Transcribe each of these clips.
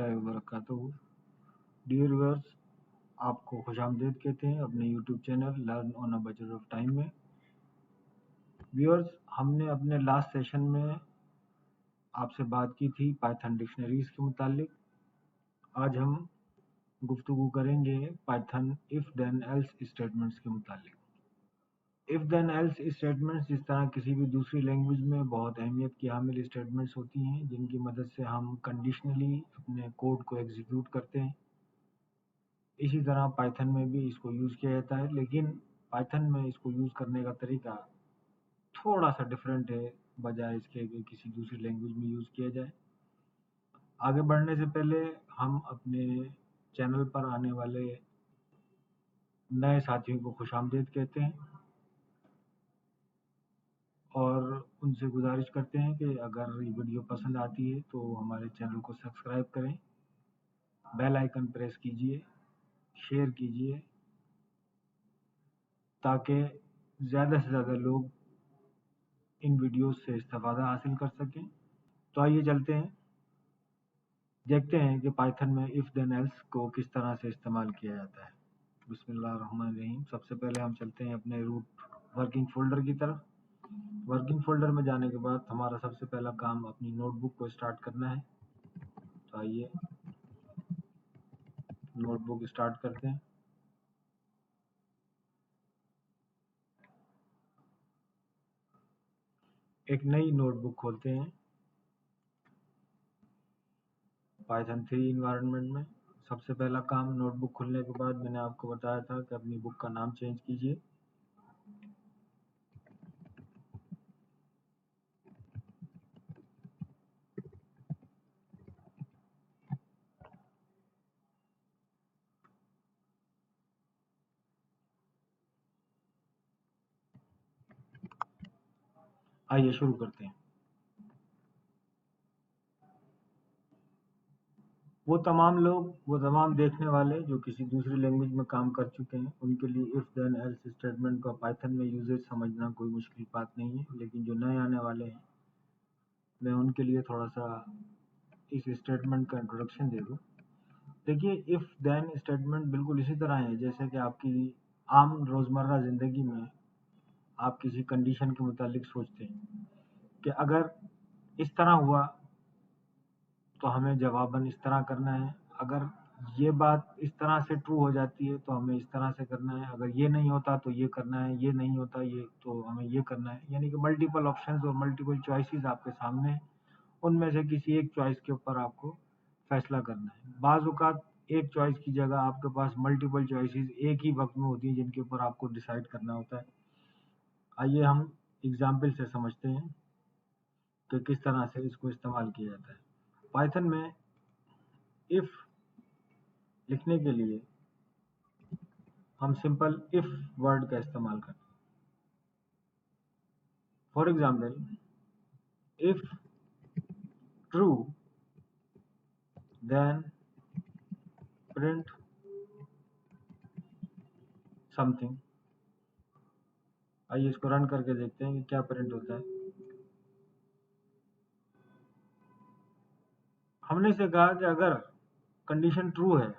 रहमतुल्लाहि व बरकातुहू। Dear viewers, आपको खुशामदीद कहते हैं अपने YouTube channel learn on a budget of time में। व्यूअर्स, हमने अपने लास्ट सेशन में आपसे बात की थी पाइथन डिक्शनरीज के मुतालिक। आज हम गुफ्तगू करेंगे Python if then else statements के मुतालिक। इफ़ देन एल्स स्टेटमेंट्स जिस तरह किसी भी दूसरी लैंग्वेज में बहुत अहमियत की हामिल स्टेटमेंट्स होती हैं, जिनकी मदद से हम कंडीशनली अपने कोड को एग्जीक्यूट करते हैं, इसी तरह पाइथन में भी इसको यूज़ किया जाता है। लेकिन पाइथन में इसको यूज़ करने का तरीका थोड़ा सा डिफरेंट है बजाय इसके कि किसी दूसरी लैंग्वेज में यूज़ किया जाए। आगे बढ़ने से पहले हम अपने चैनल पर आने वाले नए साथियों को खुशामदीद कहते हैं और उनसे गुजारिश करते हैं कि अगर ये वीडियो पसंद आती है तो हमारे चैनल को सब्सक्राइब करें, बेल आइकन प्रेस कीजिए, शेयर कीजिए ताकि ज़्यादा से ज़्यादा लोग इन वीडियोस से इस्तेफादा हासिल कर सकें। तो आइए चलते हैं, देखते हैं कि पाइथन में इफ़ देन एल्स को किस तरह से इस्तेमाल किया जाता है। बिस्मिल्लाहिर्रहमानिर्रहीम। सबसे पहले हम चलते हैं अपने रूट वर्किंग फोल्डर की तरफ। वर्किंग फोल्डर में जाने के बाद हमारा सबसे पहला काम अपनी नोटबुक को स्टार्ट करना है। तो आइए नोटबुक स्टार्ट करते हैं। एक नई नोटबुक खोलते हैं पाइथन 3 इन्वायरमेंट में। सबसे पहला काम नोटबुक खुलने के बाद मैंने आपको बताया था कि अपनी बुक का नाम चेंज कीजिए। आइए शुरू करते हैं। वो तमाम देखने वाले जो किसी दूसरी लैंग्वेज में काम कर चुके हैं, उनके लिए इफ़ देन एल्स स्टेटमेंट का पाइथन में यूजेज समझना कोई मुश्किल बात नहीं है। लेकिन जो नए आने वाले हैं, मैं उनके लिए थोड़ा सा इस स्टेटमेंट का इंट्रोडक्शन दे दूँ। देखिए, इफ़ देन स्टेटमेंट बिल्कुल इसी तरह है जैसे कि आपकी आम रोज़मर्रा ज़िंदगी में आप किसी कंडीशन के मुतालिक सोचते हैं कि अगर इस तरह हुआ तो हमें जवाबन इस तरह करना है, अगर ये बात इस तरह से ट्रू हो जाती है तो हमें इस तरह से करना है, अगर ये नहीं होता तो ये करना है, ये नहीं होता ये तो हमें ये करना है। यानी कि मल्टीपल ऑप्शंस और मल्टीपल चॉइसेस आपके सामने हैं, उनमें से किसी एक चॉइस के ऊपर आपको फैसला करना है। बाज़ औक़ात एक चॉइस की जगह आपके पास मल्टीपल चॉइसेस एक ही वक्त में होती हैं जिनके ऊपर आपको डिसाइड करना होता है। आइए हम एग्जाम्पल से समझते हैं कि किस तरह से इसको इस्तेमाल किया जाता है। पाइथन में इफ़ लिखने के लिए हम सिंपल इफ़ वर्ड का इस्तेमाल करते हैं। For example, if true then print something. आइए इसको रन करके देखते हैं कि क्या प्रिंट होता है। हमने इसे कहा कि अगर कंडीशन ट्रू है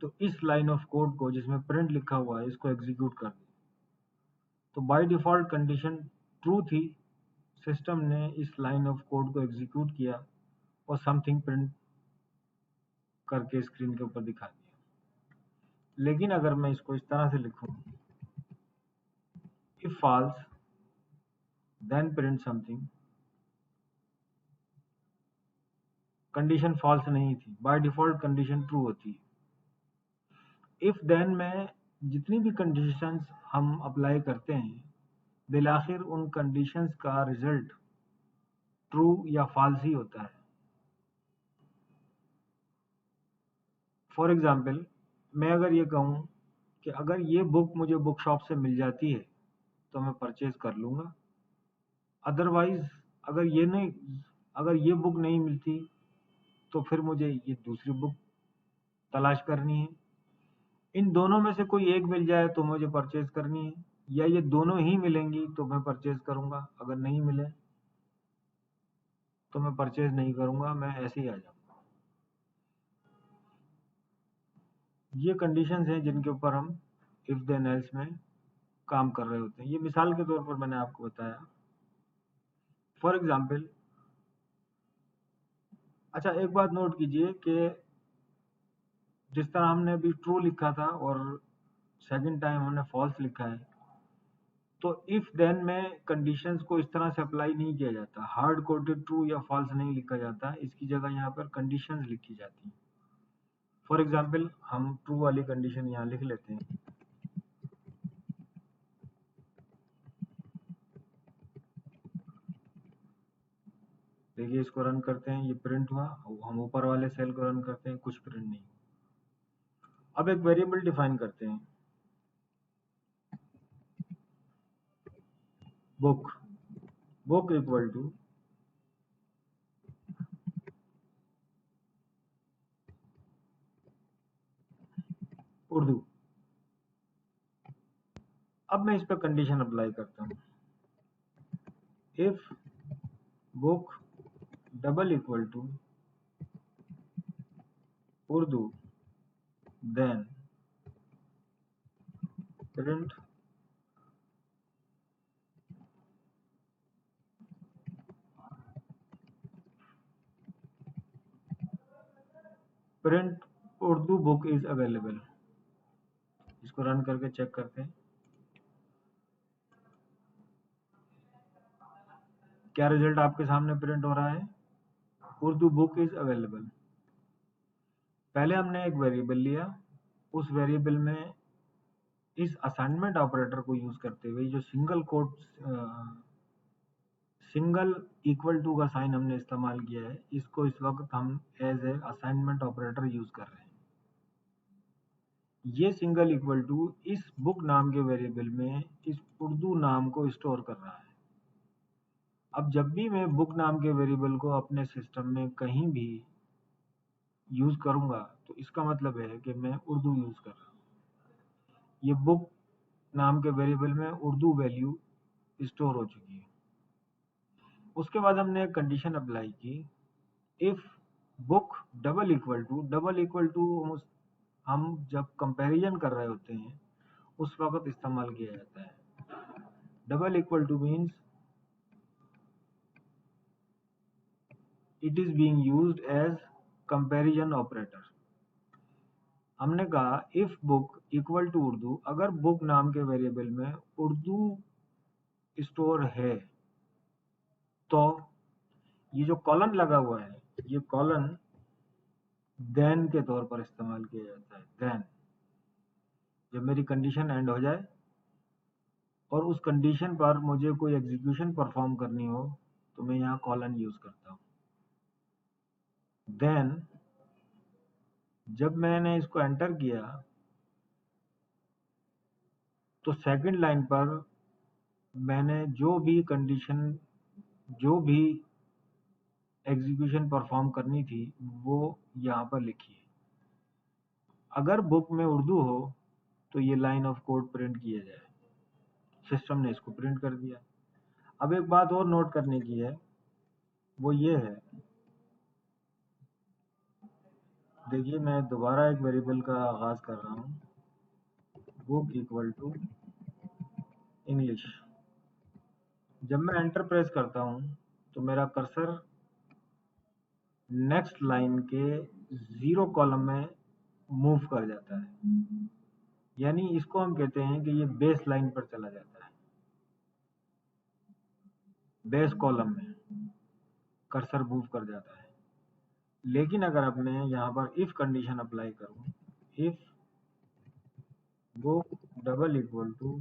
तो इस लाइन ऑफ कोड को जिसमें प्रिंट लिखा हुआ है इसको एग्जीक्यूट कर दें। तो बाय डिफ़ॉल्ट कंडीशन ट्रू थी, सिस्टम ने इस लाइन ऑफ कोड को एग्जीक्यूट किया और समथिंग प्रिंट करके स्क्रीन के ऊपर दिखा दिया। लेकिन अगर मैं इसको इस तरह से लिखूं, if false then print something, condition false नहीं थी, बाय डिफ़ॉल्ट कंडीशन ट्रू होती है। इफ देन में जितनी भी कंडीशंस हम अप्लाई करते हैं, बिलाखिर उन कंडीशंस का रिजल्ट ट्रू या फॉल्स ही होता है। फॉर एग्जाम्पल, मैं अगर ये कहूँ कि अगर ये बुक मुझे बुक शॉप से मिल जाती है तो मैं परचेज कर लूँगा, अदरवाइज अगर ये बुक नहीं मिलती तो फिर मुझे ये दूसरी बुक तलाश करनी है। इन दोनों में से कोई एक मिल जाए तो मुझे परचेज करनी है, या ये दोनों ही मिलेंगी तो मैं परचेज करूँगा, अगर नहीं मिले तो मैं परचेज नहीं करूँगा, मैं ऐसे ही आ जाऊँगा। ये कंडीशंस हैं जिनके ऊपर हम इफ देन एल्स में काम कर रहे होते हैं। ये मिसाल के तौर पर मैंने आपको बताया। फॉर एग्जाम्पल, अच्छा एक बात नोट कीजिए कि जिस तरह हमने अभी ट्रू लिखा था और सेकंड टाइम हमने फॉल्स लिखा है, तो इफ देन में कंडीशंस को इस तरह से अप्लाई नहीं किया जाता, हार्ड कोडेड ट्रू या फॉल्स नहीं लिखा जाता, इसकी जगह यहाँ पर कंडीशंस लिखी जाती हैं। फॉर एग्जाम्पल, हम ट्रू वाली कंडीशन यहाँ लिख लेते हैं। देखिए इसको रन करते हैं, ये प्रिंट हुआ। हम ऊपर वाले सेल को रन करते हैं, कुछ प्रिंट नहीं। अब एक वेरिएबल डिफाइन करते हैं, book. Book equal to Urdu. अब मैं इस पर कंडीशन अप्लाई करता हूँ, if book double equal to Urdu then print print Urdu book is available. इसको रन करके चेक करते हैं क्या रिजल्ट आपके सामने प्रिंट हो रहा है। Urdu book is available. पहले हमने एक वेरिएबल लिया, उस वेरिएबल में इस असाइनमेंट ऑपरेटर को यूज करते हुए जो single quote single equal to का साइन हमने इस्तेमाल किया है, इसको इस वक्त हम as a assignment operator use कर रहे हैं। ये सिंगल इक्वल टू इस बुक नाम के वेरिएबल में इस उर्दू नाम को स्टोर कर रहा है। अब जब भी मैं बुक नाम के वेरिएबल को अपने सिस्टम में कहीं भी यूज करूंगा, तो इसका मतलब है कि मैं उर्दू यूज कर रहा हूँ। ये बुक नाम के वेरिएबल में उर्दू वैल्यू स्टोर हो चुकी है। उसके बाद हमने एक कंडीशन अप्लाई की, if book double equal to हम जब कंपैरिजन कर रहे होते हैं उस वक्त इस्तेमाल किया जाता है। Double equal to means it is being used as comparison operator. हमने कहा if book equal to Urdu, अगर बुक नाम के वेरिएबल में उर्दू स्टोर है, तो ये जो कॉलन लगा हुआ है, ये कॉलन देन के तौर पर इस्तेमाल किया जाता है। देन जब मेरी कंडीशन एंड हो जाए और उस कंडीशन पर मुझे कोई एग्जीक्यूशन परफॉर्म करनी हो, तो मैं यहाँ कॉलन यूज करता हूँ। देन जब मैंने इसको एंटर किया, तो सेकंड लाइन पर मैंने जो भी कंडीशन, जो भी एग्जीक्यूशन परफॉर्म करनी थी, वो यहाँ पर लिखी है। अगर बुक में उर्दू हो तो ये लाइन ऑफ कोड प्रिंट किया जाए। सिस्टम ने इसको प्रिंट कर दिया। अब एक बात और नोट करने की है, वो ये है, देखिए मैं दोबारा एक वेरिएबल का आगाज कर रहा हूँ, बुक इक्वल टू इंग्लिश। जब मैं एंटर प्रेस करता हूँ तो मेरा कर्सर नेक्स्ट लाइन के 0 कॉलम में मूव कर जाता है, यानी इसको हम कहते हैं कि ये बेस लाइन पर चला जाता है। बेस कॉलम में कर्सर मूव कर जाता है। लेकिन अगर अब मैं यहाँ पर इफ कंडीशन अप्लाई करूँ, if book double equal to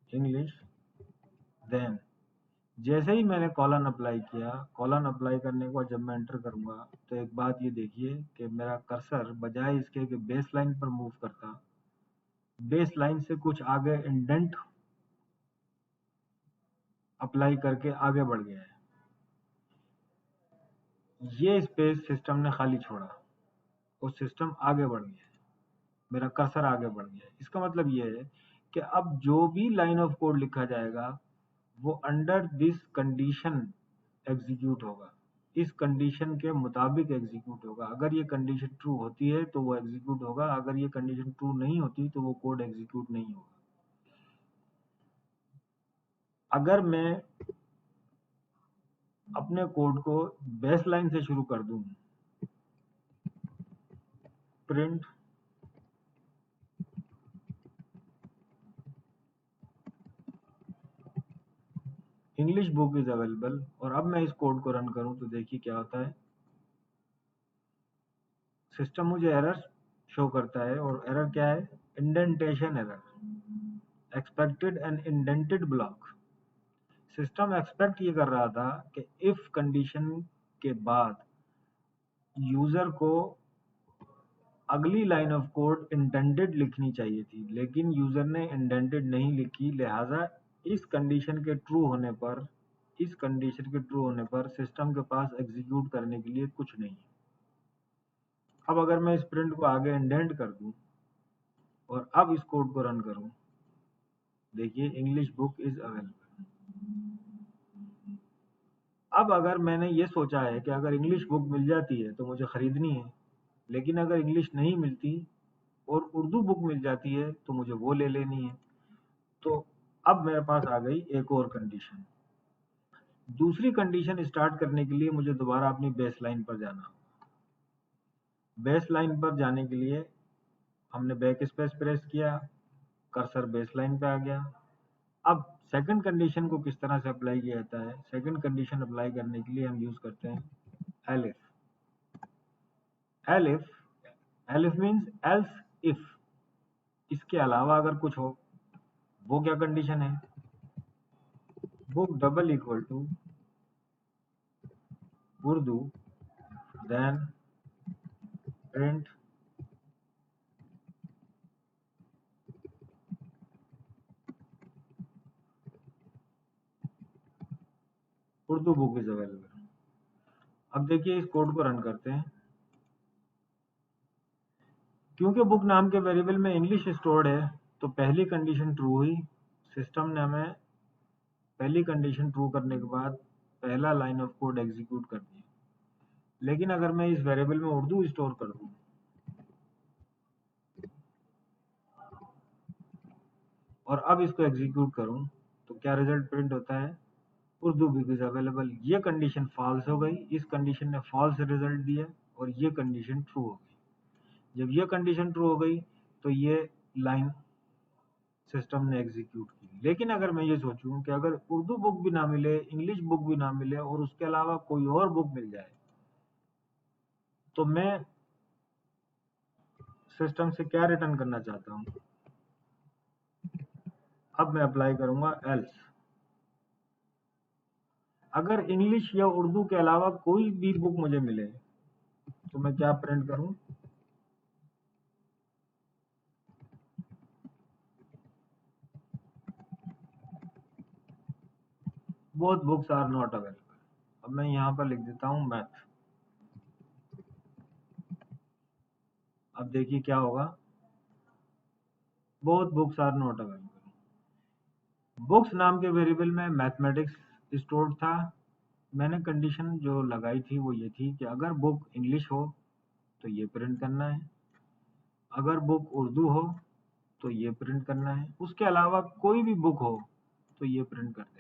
English, then जैसे ही मैंने कॉलन अप्लाई किया, कॉलन अप्लाई करने के बाद जब मैं एंटर करूंगा, तो एक बात ये देखिए कि मेरा कर्सर बजाय इसके कि बेस लाइन पर मूव करता, बेस लाइन से कुछ आगे इंडेंट अप्लाई करके आगे बढ़ गया है। ये स्पेस सिस्टम ने खाली छोड़ा और सिस्टम आगे बढ़ गया है, मेरा कर्सर आगे बढ़ गया है। इसका मतलब ये है कि अब जो भी लाइन ऑफ कोड लिखा जाएगा वो अंडर दिस कंडीशन एग्जीक्यूट होगा। इस कंडीशन के मुताबिक एग्जीक्यूट होगा। अगर ये कंडीशन ट्रू होती है तो वो एग्जीक्यूट होगा, अगर ये कंडीशन ट्रू नहीं होती तो वो कोड एग्जीक्यूट नहीं होगा। अगर मैं अपने कोड को बेसलाइन से शुरू कर दूं, print English book is available, और अब मैं इस कोड को रन करूं तो देखिए क्या होता है। सिस्टम मुझे एरर शो करता है, और एरर क्या है? Indentation error, expected an indented block. System expect ये कर रहा था कि इफ कंडीशन के बाद यूजर को अगली लाइन ऑफ कोड इंडेंटेड लिखनी चाहिए थी, लेकिन यूजर ने इंडेंटेड नहीं लिखी, लिहाजा इस कंडीशन के ट्रू होने पर सिस्टम के पास एग्जीक्यूट करने के लिए कुछ नहीं है। अब अगर मैं इस प्रिंट को आगे इंडेंट कर दूं और अब इस कोड को रन करूं, देखिए इंग्लिश बुक इज अवेलेबल। अब अगर मैंने ये सोचा है कि अगर इंग्लिश बुक मिल जाती है तो मुझे खरीदनी है, लेकिन अगर इंग्लिश नहीं मिलती और उर्दू बुक मिल जाती है तो मुझे वो ले लेनी है, तो अब मेरे पास आ गई एक और कंडीशन। दूसरी कंडीशन स्टार्ट करने के लिए मुझे दोबारा अपनी बेस लाइन पर जाना। बेस लाइन पर जाने के लिए हमने बैक स्पेस प्रेस किया, कर्सर बेस लाइन पे आ गया। अब सेकंड कंडीशन को किस तरह से अप्लाई किया जाता है? सेकंड कंडीशन अप्लाई करने के लिए हम यूज करते हैं elif. Elif elif means else if, इसके अलावा अगर कुछ हो। वो क्या कंडीशन है? Book double equal to Urdu, then print Urdu book is available. अब देखिए इस कोड को रन करते हैं। क्योंकि बुक नाम के वेरिएबल में इंग्लिश स्टोर्ड है, तो पहली कंडीशन ट्रू हुई। सिस्टम ने हमें पहली कंडीशन ट्रू करने के बाद पहला लाइन ऑफ कोड एग्जीक्यूट कर दिया। लेकिन अगर मैं इस वेरिएबल में उर्दू स्टोर कर दूं और अब इसको एग्जीक्यूट करूं, तो क्या रिजल्ट प्रिंट होता है? Urdu book is available. ये कंडीशन फॉल्स हो गई, इस कंडीशन ने फॉल्स रिजल्ट दिया, और ये कंडीशन ट्रू हो गई। जब ये कंडीशन ट्रू हो गई तो ये लाइन सिस्टम ने एग्जीक्यूट की। लेकिन अगर मैं ये सोचूं कि अगर उर्दू बुक भी ना मिले, इंग्लिश बुक भी ना मिले, और उसके अलावा कोई और बुक मिल जाए, तो मैं सिस्टम से क्या रिटर्न करना चाहता हूं? अब मैं अप्लाई करूंगा एल्स। अगर इंग्लिश या उर्दू के अलावा कोई भी बुक मुझे मिले तो मैं क्या प्रिंट करूं? Both books are not available. अब मैं यहां पर लिख देता हूं मैथ। अब देखिए क्या होगा, both books are not available. Books नाम के वेरिएबल में मैथमेटिक्स स्टोर्ड था। मैंने कंडीशन जो लगाई थी वो ये थी कि अगर बुक इंग्लिश हो तो ये प्रिंट करना है, अगर बुक उर्दू हो तो ये प्रिंट करना है, उसके अलावा कोई भी बुक हो तो ये प्रिंट कर देना है।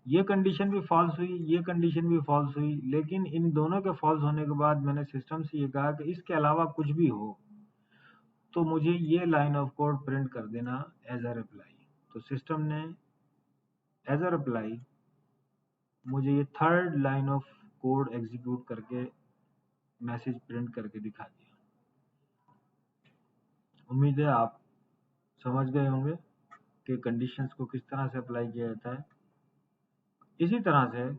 ये कंडीशन भी फॉल्स हुई, ये कंडीशन भी फॉल्स हुई, लेकिन इन दोनों के फॉल्स होने के बाद मैंने सिस्टम से ये कहा कि इसके अलावा कुछ भी हो तो मुझे ये लाइन ऑफ कोड प्रिंट कर देना एज अ रिप्लाई। तो सिस्टम ने एज अ रिप्लाई मुझे ये third line of code execute करके मैसेज प्रिंट करके दिखा दिया। उम्मीद है आप समझ गए होंगे कि कंडीशंस को किस तरह से अप्लाई किया जाता है। इसी तरह से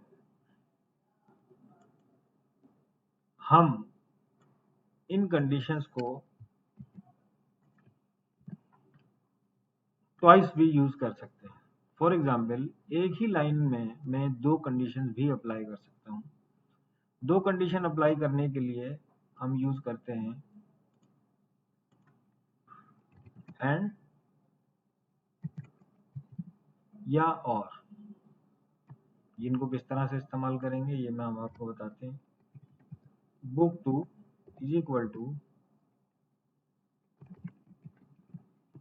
हम इन कंडीशंस को ट्वाइस भी यूज कर सकते हैं। फॉर एग्जाम्पल, एक ही लाइन में मैं दो कंडीशंस भी अप्लाई कर सकता हूँ। दो कंडीशन अप्लाई करने के लिए हम यूज करते हैं एंड या और। इनको किस तरह से इस्तेमाल करेंगे ये मैं हम आपको बताते हैं। Book 2 is equal to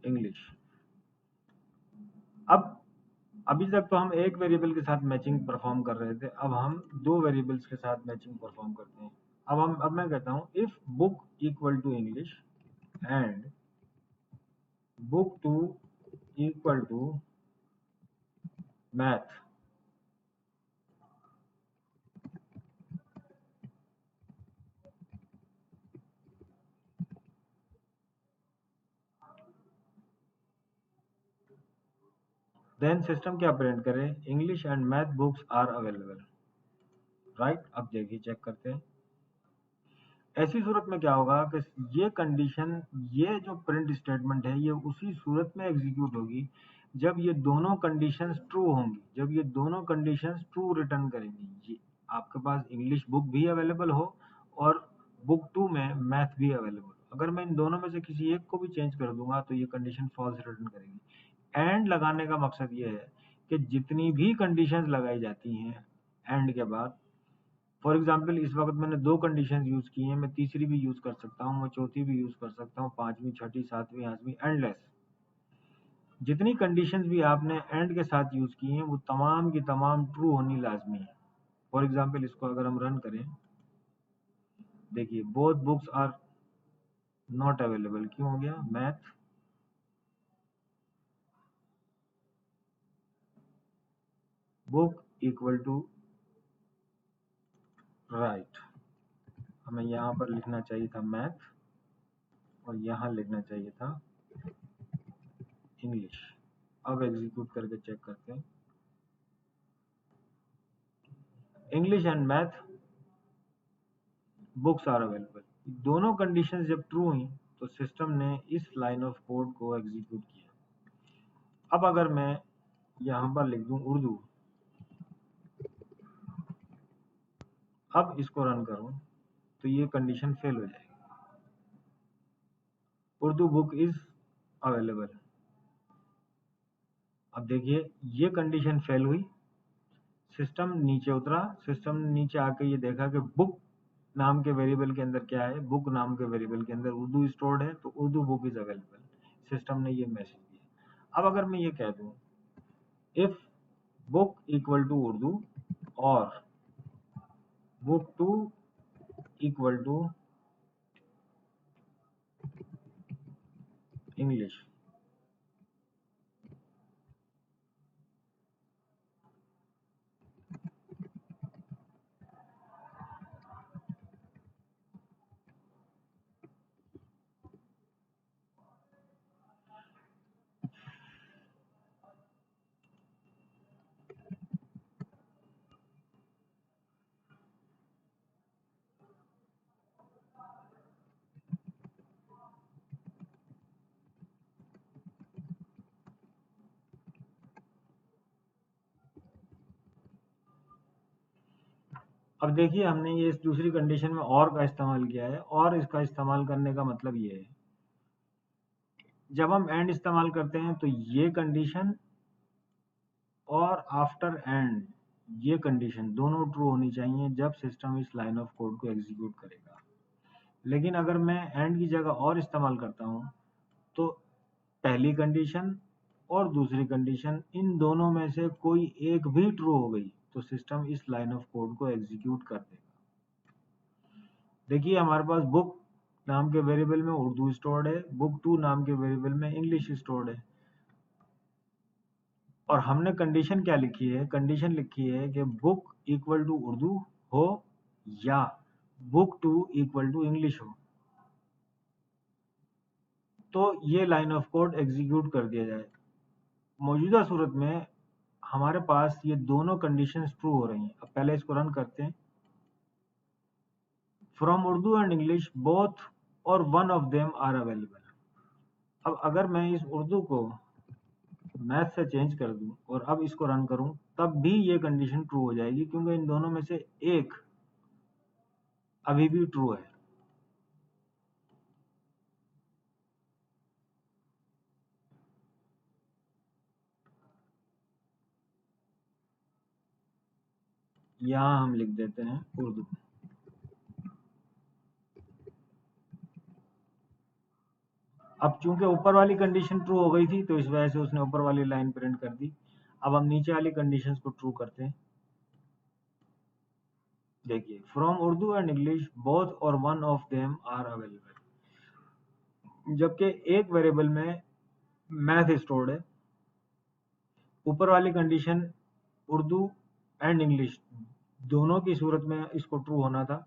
English. अब अभी तक तो हम एक वेरिएबल के साथ मैचिंग परफॉर्म कर रहे थे, अब हम दो वेरिएबल्स के साथ मैचिंग परफॉर्म करते हैं। अब मैं कहता हूं if book equal to English and book 2 equal to math, then system क्या प्रिंट करे, English and math books are available, right. अब देखिए चेक करते हैं। ऐसी सूरत में क्या होगा कि ये कंडीशन, ये जो प्रिंट स्टेटमेंट है ये उसी सूरत में एग्जीक्यूट होगी जब ये दोनों कंडीशंस ट्रू होंगी, जब ये दोनों कंडीशंस ट्रू रिटर्न करेंगी। ये आपके पास इंग्लिश बुक भी अवेलेबल हो और बुक 2 में मैथ भी अवेलेबल हो, अगर मैं इन दोनों में से किसी एक को भी चेंज कर दूंगा तो ये कंडीशन फॉल्स रिटर्न करेगी। एंड लगाने का मकसद ये है कि जितनी भी कंडीशंस लगाई जाती हैं एंड के बाद, फॉर एग्जाम्पल इस वक्त मैंने दो कंडीशन यूज की हैं, मैं तीसरी भी यूज कर सकता हूँ, मैं चौथी भी यूज कर सकता हूँ, पांचवी, छठी, सातवीं, आठवीं, एंडलेस। जितनी कंडीशंस भी आपने एंड के साथ यूज की हैं वो तमाम की तमाम ट्रू होनी लाजमी है। फॉर एग्जाम्पल इसको अगर हम रन करें, देखिए both books are not available, क्यों हो गया, math book equal to right. हमें यहाँ पर लिखना चाहिए था मैथ और यहाँ लिखना चाहिए था इंग्लिश। अब एग्जीक्यूट करके चेक करते हैं, English and math books are available. दोनों कंडीशंस जब ट्रू हुई तो सिस्टम ने इस लाइन ऑफ कोड को एग्जीक्यूट किया। अब अगर मैं यहाँ पर लिख दूं उर्दू, अब इसको रन करूं तो ये कंडीशन फेल हो जाएगी, उर्दू बुक इज अवेलेबल। अब देखिए ये कंडीशन फेल हुई, सिस्टम नीचे उतरा, सिस्टम ने नीचे आके ये देखा कि बुक नाम के वेरिएबल के अंदर क्या है, बुक नाम के वेरिएबल के अंदर उर्दू स्टोर्ड है, तो Urdu book is available, system ने ये मैसेज दिया। अब अगर मैं ये कह दूं if book equal to Urdu और बुक 2 इक्वल टू इंग्लिश, अब देखिए हमने ये इस दूसरी कंडीशन में और का इस्तेमाल किया है, और इसका इस्तेमाल करने का मतलब ये है जब हम एंड इस्तेमाल करते हैं तो ये कंडीशन और आफ्टर एंड ये कंडीशन दोनों ट्रू होनी चाहिए जब सिस्टम इस लाइन ऑफ कोड को एग्जीक्यूट करेगा। लेकिन अगर मैं एंड की जगह और इस्तेमाल करता हूं तो पहली कंडीशन और दूसरी कंडीशन इन दोनों में से कोई एक भी ट्रू हो गई तो सिस्टम इस लाइन ऑफ कोड को एग्जीक्यूट कर देगा। देखिए हमारे पास बुक नाम के वेरिएबल में उर्दू स्टोर्ड है, बुक 2 नाम के वेरिएबल में इंग्लिश स्टोर्ड है, और हमने कंडीशन क्या लिखी है, कंडीशन लिखी है कि बुक इक्वल टू उर्दू हो या बुक 2 इक्वल टू इंग्लिश हो, तो ये लाइन ऑफ कोड एग्जीक्यूट कर दिया जाए। मौजूदा सूरत में हमारे पास ये दोनों कंडीशंस ट्रू हो रही हैं। अब पहले इसको रन करते हैं, from Urdu and English both और one of them are available. अब अगर मैं इस उर्दू को मैथ से चेंज कर दूं और अब इसको रन करूं तब भी ये कंडीशन ट्रू हो जाएगी क्योंकि इन दोनों में से एक अभी भी ट्रू है। यहाँ हम लिख देते हैं उर्दू। अब चूंकि ऊपर वाली कंडीशन ट्रू हो गई थी तो इस वजह से उसने ऊपर वाली लाइन प्रिंट कर दी। अब हम नीचे वाली कंडीशंस को ट्रू करते हैं। देखिए, from Urdu and English both और one of them are available. जबकि एक वेरिएबल में मैथ स्टोर्ड है, ऊपर वाली कंडीशन उर्दू एंड इंग्लिश दोनों की सूरत में इसको ट्रू होना था,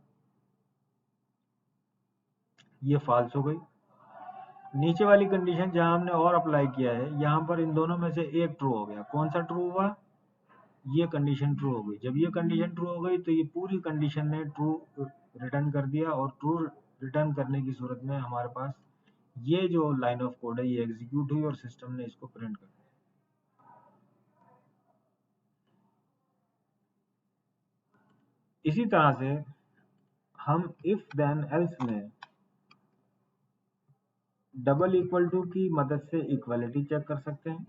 ये फॉल्स हो गई। नीचे वाली कंडीशन जहां हमने और अप्लाई किया है, यहां पर इन दोनों में से एक ट्रू हो गया। कौन सा ट्रू हुआ? ये कंडीशन ट्रू हो गई। जब ये कंडीशन ट्रू हो गई तो ये पूरी कंडीशन ने ट्रू रिटर्न कर दिया, और ट्रू रिटर्न करने की सूरत में हमारे पास ये जो लाइन ऑफ कोड है ये एग्जीक्यूट हुई और सिस्टम ने इसको प्रिंट कर दिया। इसी तरह से हम इफ देन एल्स में डबल इक्वल टू की मदद से इक्वालिटी चेक कर सकते हैं,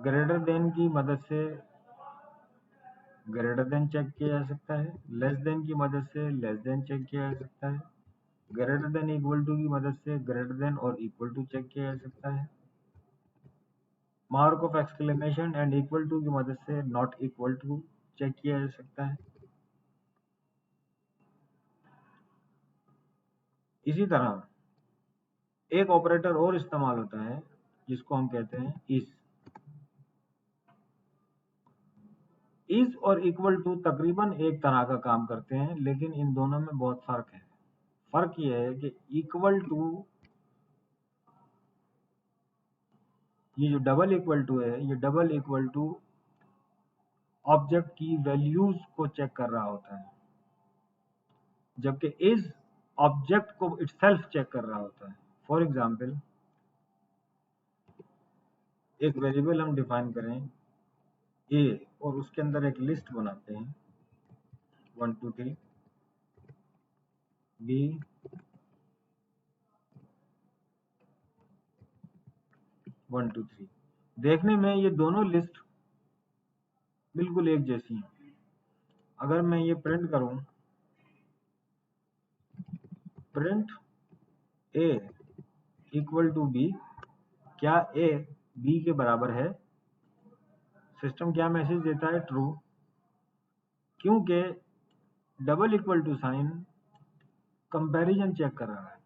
ग्रेटर देन की मदद से ग्रेटर देन चेक किया जा सकता है, लेस देन की मदद से लेस देन चेक किया जा सकता है, ग्रेटर देन इक्वल टू की मदद से ग्रेटर देन और इक्वल टू चेक किया जा सकता है, mark of exclamation and equal to की मदद से नॉट इक्वल टू चेक किया जा सकता है। इसी तरह एक ऑपरेटर और इस्तेमाल होता है जिसको हम कहते हैं इज और इक्वल टू तकरीबन एक तरह का काम करते हैं, लेकिन इन दोनों में बहुत फर्क है। फर्क यह है कि इक्वल टू, ये जो डबल इक्वल टू है, ये डबल इक्वल टू ऑब्जेक्ट की वैल्यूज को चेक कर रहा होता है, जबकि इज ऑब्जेक्ट को इटसेल्फ चेक कर रहा होता है। फॉर एग्जाम्पल, एक वेरिएबल हम डिफाइन करें ए और उसके अंदर एक लिस्ट बनाते हैं 1 2 3 बी, वन टू थ्री। देखने में ये दोनों लिस्ट बिल्कुल एक जैसी हैं। अगर मैं ये प्रिंट करूं, print A equal to B, क्या ए बी के बराबर है? सिस्टम क्या मैसेज देता है? ट्रू, क्योंकि double equal to sign comparison check कर रहा है।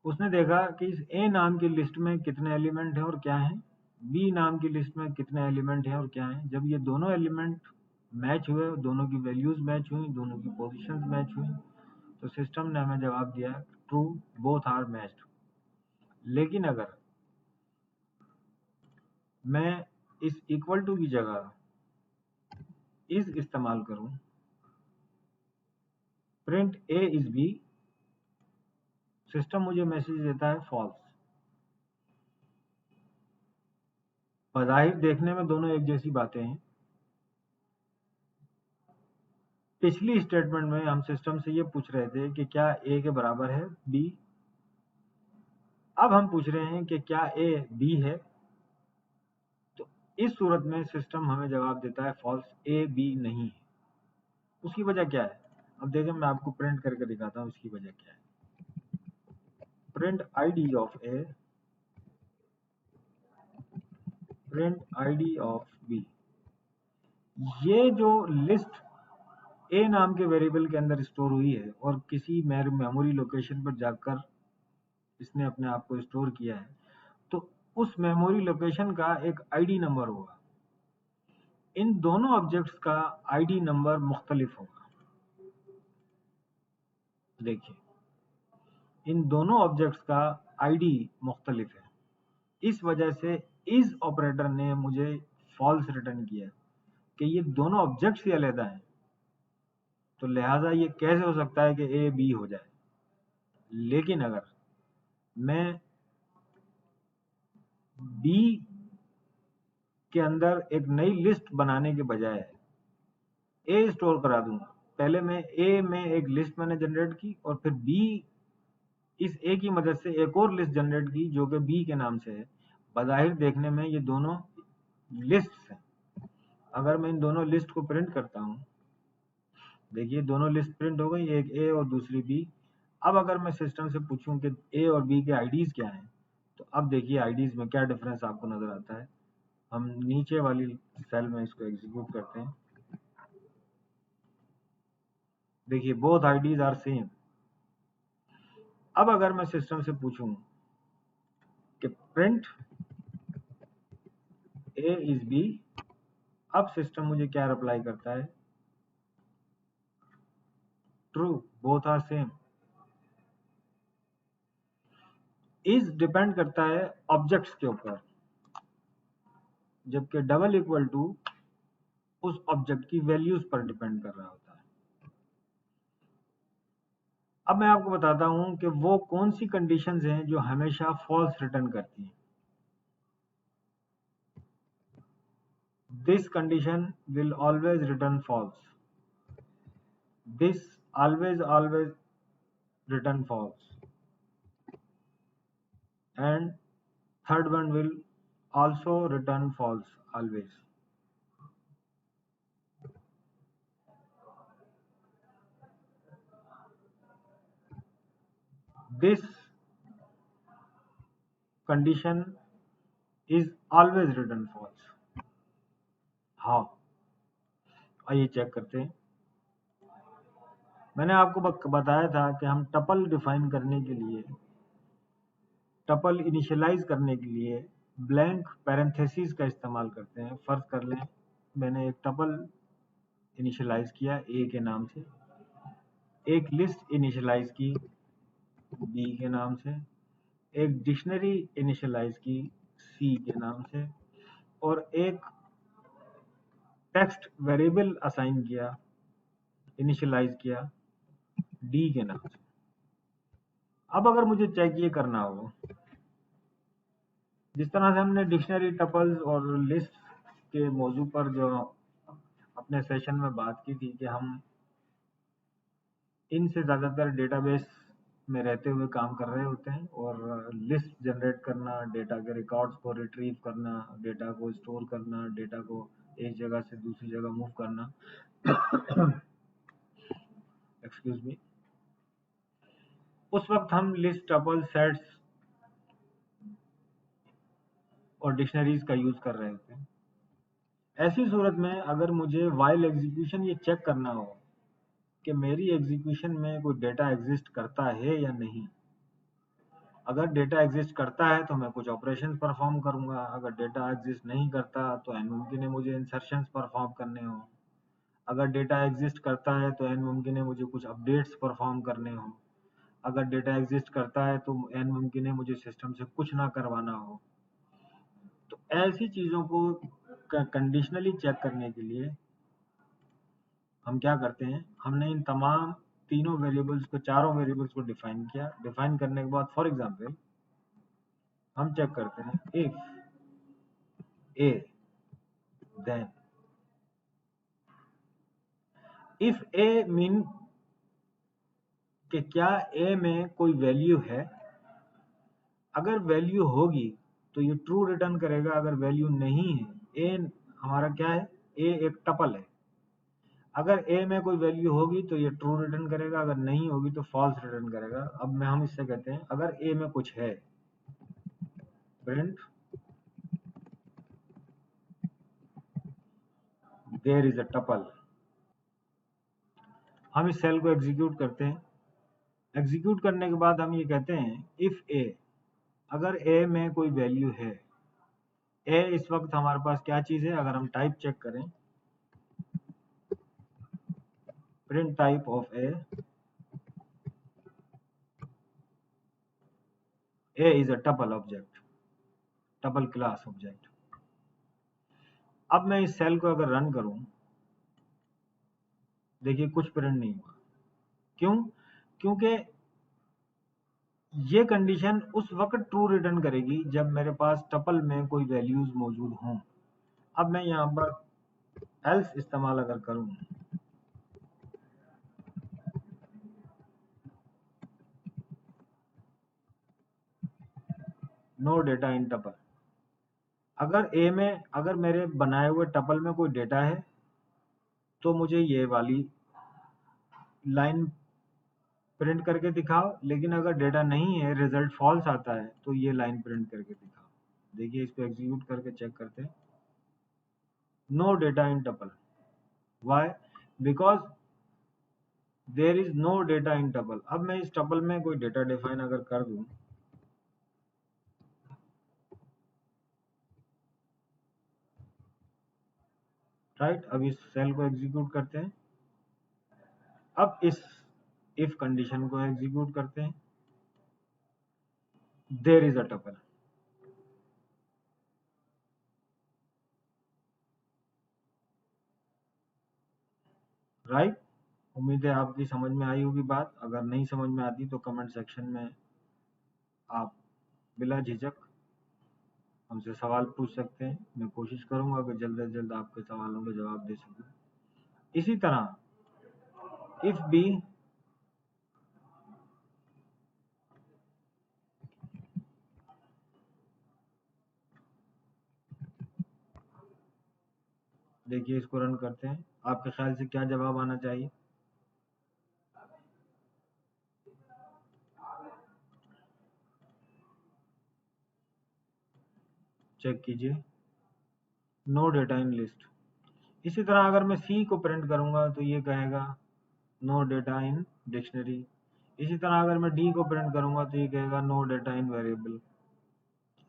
उसने देखा कि इस ए नाम की लिस्ट में कितने एलिमेंट हैं और क्या हैं, बी नाम की लिस्ट में कितने एलिमेंट हैं और क्या हैं। जब ये दोनों एलिमेंट मैच हुए, दोनों की वैल्यूज मैच हुई, दोनों की पोजीशंस मैच हुई, तो सिस्टम ने हमें जवाब दिया ट्रू, बोथ आर मैच्ड। लेकिन अगर मैं इस इक्वल टू की जगह इज इस्तेमाल करूं, print A is B, system मुझे मैसेज देता है फॉल्स। बज़ाहिर देखने में दोनों एक जैसी बातें हैं। पिछली स्टेटमेंट में हम सिस्टम से ये पूछ रहे थे कि क्या ए के बराबर है बी, अब हम पूछ रहे हैं कि क्या ए बी है। तो इस सूरत में सिस्टम हमें जवाब देता है फॉल्स, ए बी नहीं है। उसकी वजह क्या है? अब देखिए, मैं आपको प्रिंट करके दिखाता हूँ इसकी वजह क्या है। Print ID of A, print ID of B. ये जो लिस्ट ए नाम के वेरिएबल के अंदर स्टोर हुई है और किसी मेमोरी लोकेशन पर जाकर इसने अपने आप को स्टोर किया है, तो उस मेमोरी लोकेशन का एक आईडी नंबर होगा। इन दोनों ऑब्जेक्ट्स का आईडी नंबर मुख्तलिफ होगा। देखिए, इन दोनों ऑब्जेक्ट्स का आईडी मुख्तलिफ है। इस वजह से इस ऑपरेटर ने मुझे फॉल्स रिटर्न किया कि ये दोनों ऑब्जेक्ट्स ही अलग हैं, तो लिहाजा ये कैसे हो सकता है कि ए बी हो जाए। लेकिन अगर मैं बी के अंदर एक नई लिस्ट बनाने के बजाय ए स्टोर करा दूं, पहले मैं ए में एक लिस्ट मैंने जनरेट की और फिर बी, इस ए की मदद से एक और लिस्ट जनरेट की जो कि बी के नाम से है। बज़ाहिर देखने में ये दोनों लिस्ट्स हैं। अगर मैं इन दोनों लिस्ट को प्रिंट करता हूँ, देखिए दोनों लिस्ट प्रिंट हो गई, एक ए और दूसरी बी। अब अगर मैं सिस्टम से पूछूं कि ए और बी के आईडीज क्या हैं, तो अब देखिए आईडीज में क्या डिफरेंस आपको नजर आता है। हम नीचे वाली सेल में इसको एग्जीक्यूट करते हैं। देखिए बोथ आईडीज आर सेम। अब अगर मैं सिस्टम से पूछूं कि प्रिंट ए इज बी, अब सिस्टम मुझे क्या रिप्लाई करता है, true, both are same. Is depend करता है ऑब्जेक्ट्स के ऊपर, जबकि डबल इक्वल टू उस ऑब्जेक्ट की वैल्यूज पर डिपेंड कर रहा होता है। अब मैं आपको बताता हूं कि वो कौन सी कंडीशंस हैं जो हमेशा फॉल्स रिटर्न करती हैं। This condition will always return false, this always return false, and third one will also return false always. This condition is always return false. How? आइए चेक करते हैं। मैंने आपको बताया था कि हम टपल डिफाइन करने के लिए, टपल इनिशियलाइज करने के लिए ब्लैंक पैरेंथेसिस का इस्तेमाल करते हैं। फर्ज कर लें मैंने एक टपल इनिशियलाइज किया ए के नाम से, एक लिस्ट इनिशियलाइज की बी के नाम से, एक डिक्शनरी इनिशियलाइज की सी के नाम से, और एक टेक्स्ट वेरिएबल असाइन किया, इनिशियलाइज किया डी के नाम से। अब अगर मुझे चेक ये करना हो, जिस तरह से हमने डिक्शनरी, टपल्स और लिस्ट के मौजू पर जो अपने सेशन में बात की थी कि हम इनसे ज़्यादातर डेटाबेस में रहते हुए काम कर रहे होते हैं, और लिस्ट जनरेट करना, डेटा के रिकॉर्ड्स को रिट्रीव करना, डेटा को स्टोर करना, डेटा को एक जगह से दूसरी जगह मूव करना एक्सक्यूज मी, उस वक्त हम लिस्ट, टपल, सेट्स और डिक्शनरीज का यूज कर रहे होते हैं। ऐसी सूरत में अगर मुझे वाइल एग्जीक्यूशन ये चेक करना हो कि मेरी एग्जीक्यूशन में कोई डेटा एग्जिस्ट करता है या नहीं, अगर डेटा एग्जिस्ट करता है तो मैं कुछ ऑपरेशन परफॉर्म करूंगा, अगर डेटा एग्जिस्ट नहीं करता तो एन मुमकिन है मुझे इंसर्शंस परफॉर्म करने हो, अगर डेटा एग्जिस्ट करता है तो एन मुमकिन है मुझे कुछ अपडेट्स परफॉर्म करने हो, अगर डेटा एग्जिस्ट करता है तो एन मुमकिन है मुझे सिस्टम से कुछ ना करवाना हो। तो ऐसी चीज़ों को कंडीशनली चेक करने के लिए हम क्या करते हैं, हमने इन तमाम तीनों वेरिएबल्स को, चारों वेरिएबल्स को डिफाइन किया। डिफाइन करने के बाद फॉर एग्जांपल हम चेक करते हैं if A then, if A mean कि क्या ए में कोई वैल्यू है, अगर वैल्यू होगी तो ये ट्रू रिटर्न करेगा, अगर वैल्यू नहीं है, ए हमारा क्या है, ए एक टपल है, अगर ए में कोई वैल्यू होगी तो ये ट्रू रिटर्न करेगा, अगर नहीं होगी तो फॉल्स रिटर्न करेगा। अब मैं हम इससे कहते हैं अगर ए में कुछ है, print there is a tuple. हम इस सेल को एग्जीक्यूट करते हैं। एग्जीक्यूट करने के बाद हम ये कहते हैं इफ ए, अगर ए में कोई वैल्यू है, ए इस वक्त हमारे पास क्या चीज है, अगर हम टाइप चेक करें, print type of A is a tuple object, tuple class object. अब मैं इस सेल को अगर रन करूं, देखिए कुछ प्रिंट नहीं हुआ। क्यों? क्योंकि ये कंडीशन उस वक्त ट्रू रिटर्न करेगी जब मेरे पास टपल में कोई वैल्यूज मौजूद हों। अब मैं यहां पर एल्स इस्तेमाल अगर करूं, नो डेटा इन टपल, अगर मेरे बनाए हुए टपल में कोई डेटा है तो मुझे ये वाली लाइन प्रिंट करके दिखाओ, लेकिन अगर डेटा नहीं है, रिजल्ट फॉल्स आता है, तो ये लाइन प्रिंट करके दिखाओ। देखिए इसको एग्जीक्यूट करके चेक करते हैं। No data in tuple. Why? Because there is no data in tuple. अब मैं इस टपल में कोई डेटा डिफाइन अगर कर दूं, राइट, अब इस सेल को एग्जीक्यूट करते हैं। अब इस इफ कंडीशन को एग्जीक्यूट करते हैं। There is a tuple, right. उम्मीद है आपकी समझ में आई होगी बात। अगर नहीं समझ में आती तो कमेंट सेक्शन में आप बिला झिझक हमसे सवाल पूछ सकते हैं। मैं कोशिश करूंगा कि जल्द से जल्द आपके सवालों के जवाब दे सकूं। इसी तरह इफ बी देखिए इसको रन करते हैं। आपके ख्याल से क्या जवाब आना चाहिए? चेक कीजिए, नो डेटा इन लिस्ट। इसी तरह अगर मैं सी को प्रिंट करूंगा तो ये कहेगा नो डेटा इन डिक्शनरी। इसी तरह अगर मैं डी को प्रिंट करूंगा तो ये कहेगा नो डेटा इन वेरिएबल,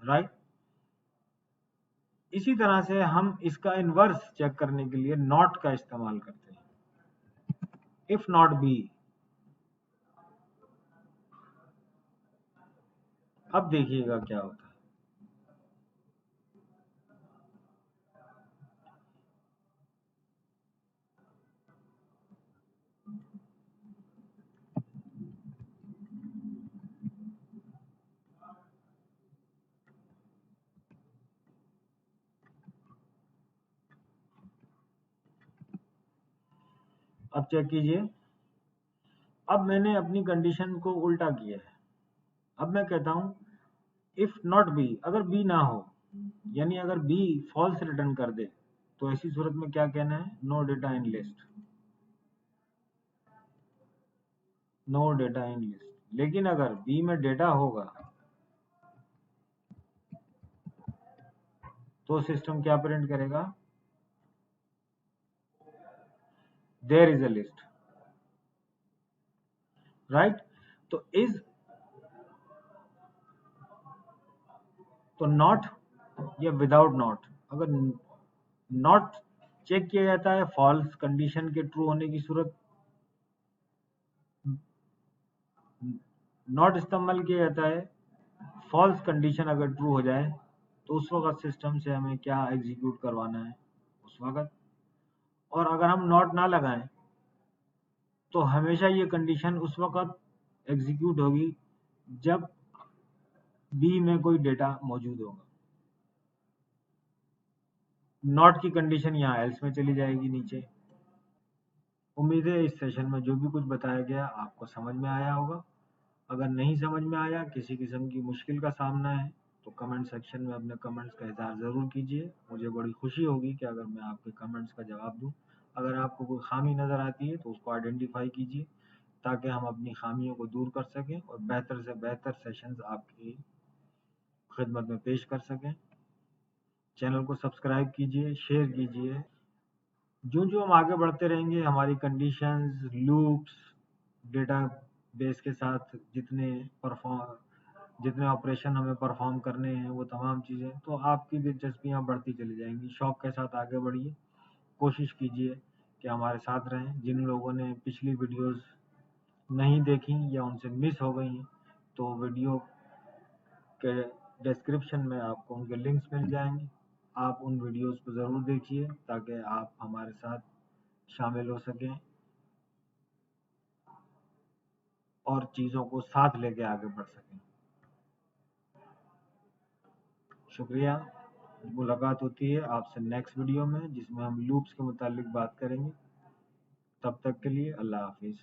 राइट। इसी तरह से हम इसका इन्वर्स चेक करने के लिए नॉट का इस्तेमाल करते हैं। If not be. अब देखिएगा क्या होता है। अब चेक कीजिए, अब मैंने अपनी कंडीशन को उल्टा किया है। अब मैं कहता हूं इफ नॉट बी, अगर बी ना हो, यानी अगर बी फॉल्स रिटर्न कर दे, तो ऐसी सूरत में क्या कहना है? No data in list, no data in list. लेकिन अगर बी में डेटा होगा तो सिस्टम क्या प्रिंट करेगा? There is a list, right. तो इज, तो नॉट या विदाउट नॉट, अगर नॉट चेक किया जाता है फॉल्स कंडीशन के ट्रू होने की सूरत, नॉट इस्तेमाल किया जाता है फॉल्स कंडीशन अगर ट्रू हो जाए, तो उस वक्त सिस्टम से हमें क्या एग्जीक्यूट करवाना है उस वक्त। और अगर हम नॉट ना लगाएं तो हमेशा ये कंडीशन उस वक्त एग्जीक्यूट होगी जब बी में कोई डेटा मौजूद होगा। नॉट की कंडीशन यहाँ एल्स में चली जाएगी नीचे। उम्मीद है इस सेशन में जो भी कुछ बताया गया आपको समझ में आया होगा। अगर नहीं समझ में आया, किसी किस्म की मुश्किल का सामना है, तो कमेंट सेक्शन में अपने कमेंट्स का इज़हार ज़रूर कीजिए। मुझे बड़ी खुशी होगी कि अगर मैं आपके कमेंट्स का जवाब दूं। अगर आपको कोई खामी नज़र आती है तो उसको आइडेंटिफाई कीजिए, ताकि हम अपनी खामियों को दूर कर सकें और बेहतर से बेहतर सेशंस आपकी खिदमत में पेश कर सकें। चैनल को सब्सक्राइब कीजिए, शेयर कीजिए। जो जो हम आगे बढ़ते रहेंगे, हमारी कंडीशंस, लूप्स, डेटा बेस के साथ जितने ऑपरेशन हमें परफॉर्म करने हैं, वो तमाम चीज़ें, तो आपकी दिलचस्पियाँ बढ़ती चली जाएंगी। शौक के साथ आगे बढ़िए, कोशिश कीजिए कि हमारे साथ रहें। जिन लोगों ने पिछली वीडियोस नहीं देखी या उनसे मिस हो गई हैं, तो वीडियो के डिस्क्रिप्शन में आपको उनके लिंक्स मिल जाएंगे। आप उन वीडियोस को ज़रूर देखिए ताकि आप हमारे साथ शामिल हो सकें और चीज़ों को साथ लेके आगे बढ़ सकें। शुक्रिया। मुलाकात होती है आपसे नेक्स्ट वीडियो में, जिसमें हम लूप्स के मुतालिक बात करेंगे। तब तक के लिए अल्लाह हाफिज़।